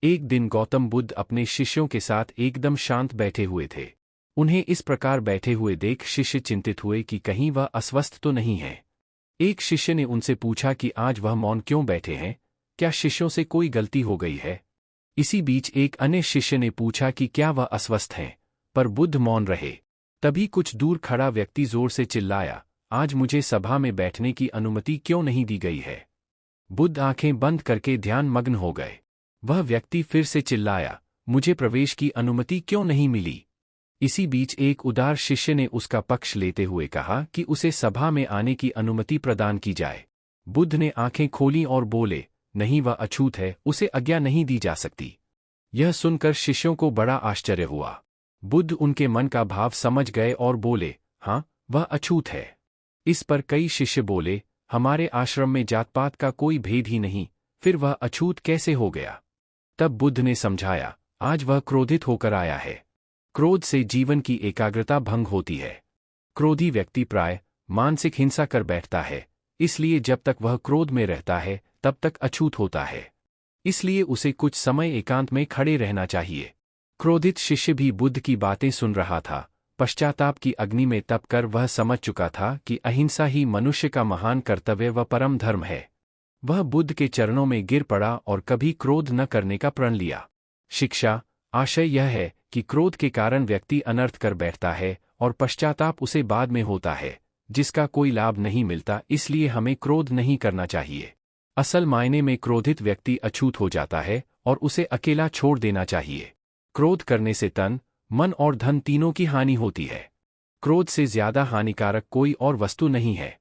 एक दिन गौतम बुद्ध अपने शिष्यों के साथ एकदम शांत बैठे हुए थे। उन्हें इस प्रकार बैठे हुए देख शिष्य चिंतित हुए कि कहीं वह अस्वस्थ तो नहीं है। एक शिष्य ने उनसे पूछा कि आज वह मौन क्यों बैठे हैं, क्या शिष्यों से कोई गलती हो गई है? इसी बीच एक अन्य शिष्य ने पूछा कि क्या वह अस्वस्थ हैं, पर बुद्ध मौन रहे। तभी कुछ दूर खड़ा व्यक्ति जोर से चिल्लाया, आज मुझे सभा में बैठने की अनुमति क्यों नहीं दी गई है? बुद्ध आंखें बंद करके ध्यान मग्न हो गए। वह व्यक्ति फिर से चिल्लाया, मुझे प्रवेश की अनुमति क्यों नहीं मिली? इसी बीच एक उदार शिष्य ने उसका पक्ष लेते हुए कहा कि उसे सभा में आने की अनुमति प्रदान की जाए। बुद्ध ने आंखें खोलीं और बोले, नहीं, वह अछूत है, उसे आज्ञा नहीं दी जा सकती। यह सुनकर शिष्यों को बड़ा आश्चर्य हुआ। बुद्ध उनके मन का भाव समझ गए और बोले, हाँ, वह अछूत है। इस पर कई शिष्य बोले, हमारे आश्रम में जात-पात का कोई भेद ही नहीं, फिर वह अछूत कैसे हो गया? तब बुद्ध ने समझाया, आज वह क्रोधित होकर आया है। क्रोध से जीवन की एकाग्रता भंग होती है। क्रोधी व्यक्ति प्राय मानसिक हिंसा कर बैठता है, इसलिए जब तक वह क्रोध में रहता है तब तक अछूत होता है। इसलिए उसे कुछ समय एकांत में खड़े रहना चाहिए। क्रोधित शिष्य भी बुद्ध की बातें सुन रहा था। पश्चाताप की अग्नि में तप कर वह समझ चुका था कि अहिंसा ही मनुष्य का महान कर्तव्य व परम धर्म है। वह बुद्ध के चरणों में गिर पड़ा और कभी क्रोध न करने का प्रण लिया। शिक्षा आशय यह है कि क्रोध के कारण व्यक्ति अनर्थ कर बैठता है और पश्चाताप उसे बाद में होता है, जिसका कोई लाभ नहीं मिलता। इसलिए हमें क्रोध नहीं करना चाहिए। असल मायने में क्रोधित व्यक्ति अछूत हो जाता है और उसे अकेला छोड़ देना चाहिए। क्रोध करने से तन, मन और धन तीनों की हानि होती है। क्रोध से ज्यादा हानिकारक कोई और वस्तु नहीं है।